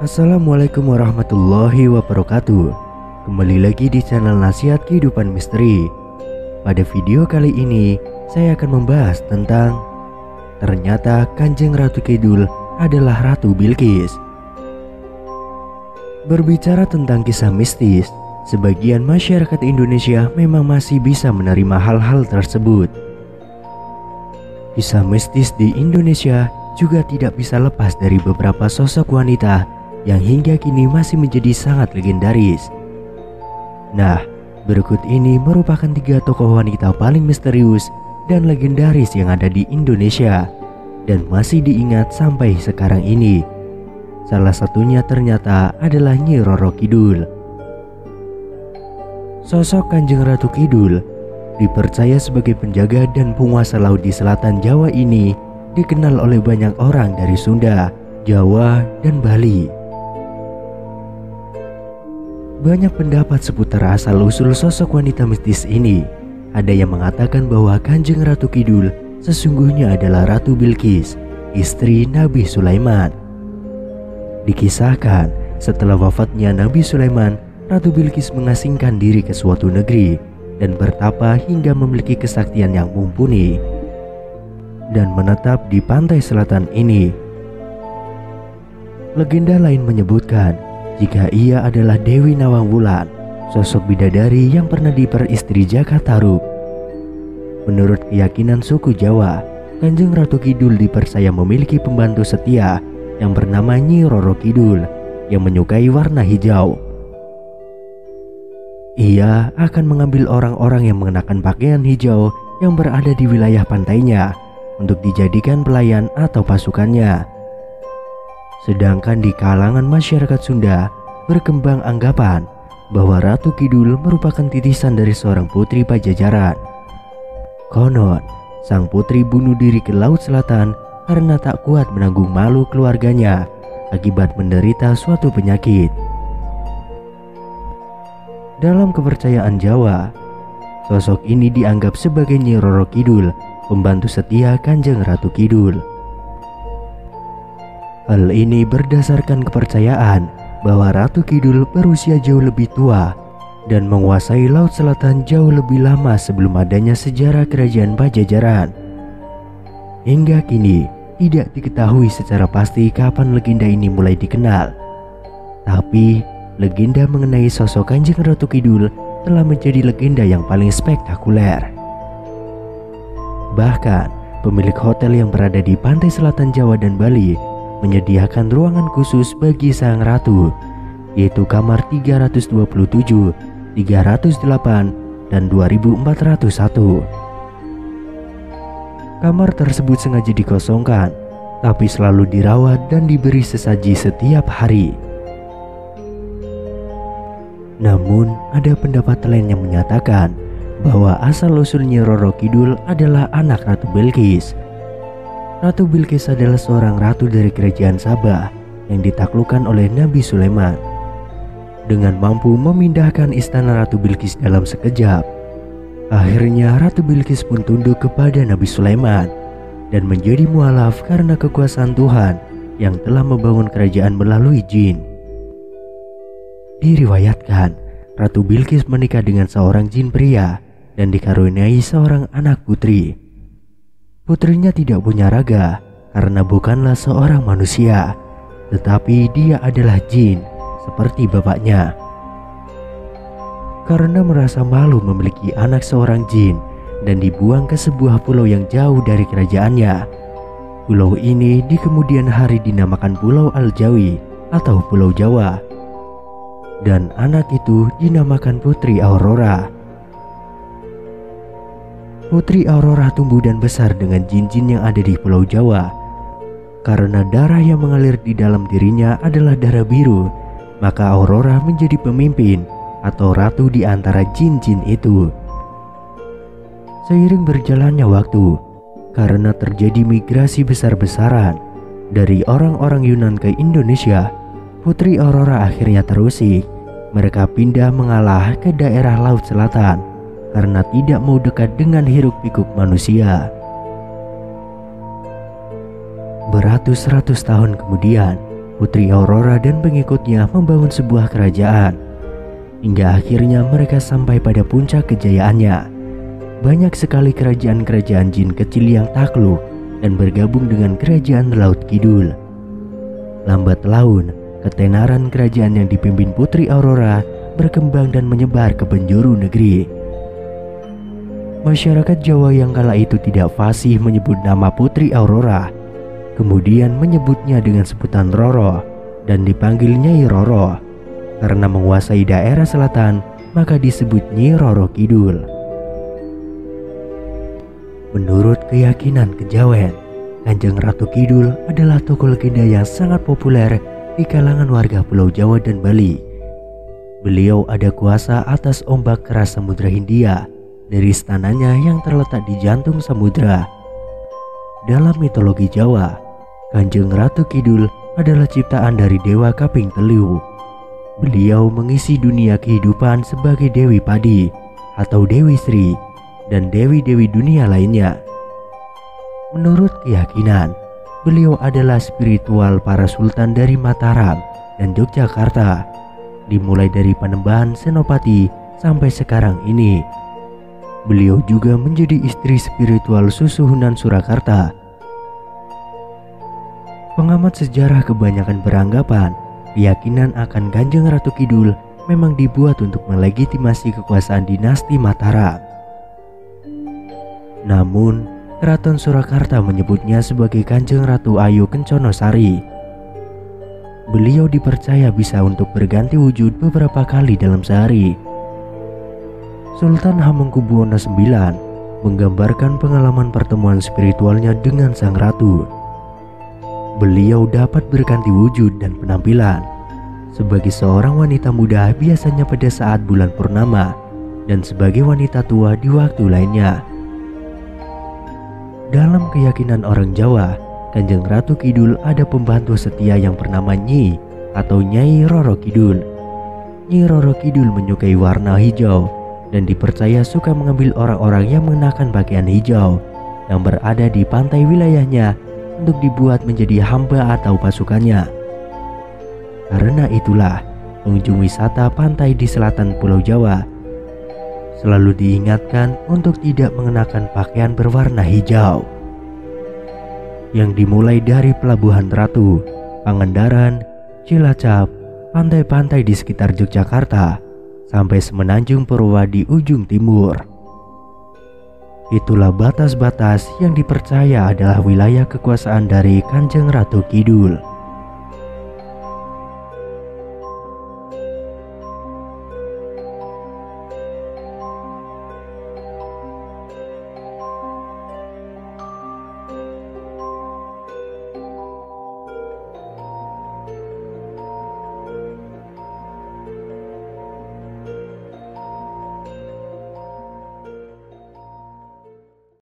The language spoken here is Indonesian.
Assalamualaikum warahmatullahi wabarakatuh. Kembali lagi di channel Nasihat Kehidupan Misteri. Pada video kali ini saya akan membahas tentang ternyata Kanjeng Ratu Kidul adalah Ratu Bilqis. Berbicara tentang kisah mistis, sebagian masyarakat Indonesia memang masih bisa menerima hal-hal tersebut. Kisah mistis di Indonesia juga tidak bisa lepas dari beberapa sosok wanita yang hingga kini masih menjadi sangat legendaris. Nah, berikut ini merupakan 3 tokoh wanita paling misterius dan legendaris yang ada di Indonesia dan masih diingat sampai sekarang ini. Salah satunya ternyata adalah Nyi Roro Kidul. Sosok Kanjeng Ratu Kidul dipercaya sebagai penjaga dan penguasa laut di selatan Jawa ini dikenal oleh banyak orang dari Sunda, Jawa, dan Bali. Banyak pendapat seputar asal-usul sosok wanita mistis ini. Ada yang mengatakan bahwa Kanjeng Ratu Kidul sesungguhnya adalah Ratu Bilqis, istri Nabi Sulaiman. Dikisahkan setelah wafatnya Nabi Sulaiman, Ratu Bilqis mengasingkan diri ke suatu negeri dan bertapa hingga memiliki kesaktian yang mumpuni dan menetap di pantai selatan ini. Legenda lain menyebutkan jika ia adalah Dewi Nawang Wulan, sosok bidadari yang pernah diperistri Jaka Tarub. Menurut keyakinan suku Jawa, Kanjeng Ratu Kidul dipercaya memiliki pembantu setia yang bernama Nyi Roro Kidul yang menyukai warna hijau. Ia akan mengambil orang-orang yang mengenakan pakaian hijau yang berada di wilayah pantainya untuk dijadikan pelayan atau pasukannya. Sedangkan di kalangan masyarakat Sunda berkembang anggapan bahwa Ratu Kidul merupakan titisan dari seorang putri Pajajaran. Konon, sang putri bunuh diri ke Laut Selatan karena tak kuat menanggung malu keluarganya akibat menderita suatu penyakit. Dalam kepercayaan Jawa, sosok ini dianggap sebagai Nyi Roro Kidul, pembantu setia Kanjeng Ratu Kidul. Hal ini berdasarkan kepercayaan bahwa Ratu Kidul berusia jauh lebih tua dan menguasai Laut Selatan jauh lebih lama sebelum adanya sejarah kerajaan Pajajaran. Hingga kini tidak diketahui secara pasti kapan legenda ini mulai dikenal. Tapi legenda mengenai sosok Kanjeng Ratu Kidul telah menjadi legenda yang paling spektakuler. Bahkan pemilik hotel yang berada di pantai selatan Jawa dan Bali menyediakan ruangan khusus bagi sang ratu, yaitu kamar 327, 308, dan 2401. Kamar tersebut sengaja dikosongkan, tapi selalu dirawat dan diberi sesaji setiap hari. Namun ada pendapat lain yang menyatakan bahwa asal-usulnya Roro Kidul adalah anak Ratu Bilqis. Ratu Bilqis adalah seorang ratu dari kerajaan Sabah yang ditaklukkan oleh Nabi Sulaiman. Dengan mampu memindahkan istana Ratu Bilqis dalam sekejap, akhirnya Ratu Bilqis pun tunduk kepada Nabi Sulaiman dan menjadi mualaf karena kekuasaan Tuhan yang telah membangun kerajaan melalui jin. Diriwayatkan Ratu Bilqis menikah dengan seorang jin pria dan dikaruniai seorang anak putri. Putrinya tidak punya raga karena bukanlah seorang manusia, tetapi dia adalah jin seperti bapaknya. Karena merasa malu memiliki anak seorang jin dan dibuang ke sebuah pulau yang jauh dari kerajaannya. Pulau ini di kemudian hari dinamakan Pulau Aljawi atau Pulau Jawa. Dan anak itu dinamakan Putri Aurora. Putri Aurora tumbuh dan besar dengan jin-jin yang ada di Pulau Jawa. Karena darah yang mengalir di dalam dirinya adalah darah biru, maka Aurora menjadi pemimpin atau ratu di antara jin-jin itu. Seiring berjalannya waktu, karena terjadi migrasi besar-besaran dari orang-orang Yunan ke Indonesia, Putri Aurora akhirnya terusik. Mereka pindah mengalah ke daerah Laut Selatan karena tidak mau dekat dengan hiruk-pikuk manusia. Beratus-ratus tahun kemudian, Putri Aurora dan pengikutnya membangun sebuah kerajaan. Hingga akhirnya mereka sampai pada puncak kejayaannya. Banyak sekali kerajaan-kerajaan jin kecil yang takluk dan bergabung dengan kerajaan Laut Kidul. Lambat laun, ketenaran kerajaan yang dipimpin Putri Aurora berkembang dan menyebar ke penjuru negeri. Masyarakat Jawa yang kala itu tidak fasih menyebut nama Putri Aurora, kemudian menyebutnya dengan sebutan Roro dan dipanggil Nyai Roro. Karena menguasai daerah selatan, maka disebut Nyi Roro Kidul. Menurut keyakinan kejawen, Kanjeng Ratu Kidul adalah tokoh legenda yang sangat populer di kalangan warga Pulau Jawa dan Bali. Beliau ada kuasa atas ombak keras Samudra Hindia dari istananya yang terletak di jantung samudra. Dalam mitologi Jawa, Kanjeng Ratu Kidul adalah ciptaan dari Dewa Kaping Telu. Beliau mengisi dunia kehidupan sebagai Dewi Padi atau Dewi Sri dan dewi-dewi dunia lainnya. Menurut keyakinan, beliau adalah spiritual para sultan dari Mataram dan Yogyakarta, dimulai dari Panembahan Senopati sampai sekarang ini. Beliau juga menjadi istri spiritual Susuhunan Surakarta. Pengamat sejarah kebanyakan beranggapan keyakinan akan Kanjeng Ratu Kidul memang dibuat untuk melegitimasi kekuasaan dinasti Mataram. Namun, Keraton Surakarta menyebutnya sebagai Kanjeng Ratu Ayu Kencono Sari. Beliau dipercaya bisa untuk berganti wujud beberapa kali dalam sehari. Sultan Hamengkubuwono IX menggambarkan pengalaman pertemuan spiritualnya dengan sang ratu. Beliau dapat berganti wujud dan penampilan sebagai seorang wanita muda biasanya pada saat bulan purnama dan sebagai wanita tua di waktu lainnya. Dalam keyakinan orang Jawa, Kanjeng Ratu Kidul ada pembantu setia yang bernama Nyi atau Nyai Roro Kidul. Nyi Roro Kidul menyukai warna hijau dan dipercaya suka mengambil orang-orang yang mengenakan pakaian hijau yang berada di pantai wilayahnya untuk dibuat menjadi hamba atau pasukannya. Karena itulah, pengunjung wisata pantai di selatan Pulau Jawa selalu diingatkan untuk tidak mengenakan pakaian berwarna hijau. Yang dimulai dari Pelabuhan Ratu, Pangandaran, Cilacap, pantai-pantai di sekitar Yogyakarta, sampai Semenanjung Purwa di ujung timur. Itulah batas-batas yang dipercaya adalah wilayah kekuasaan dari Kanjeng Ratu Kidul.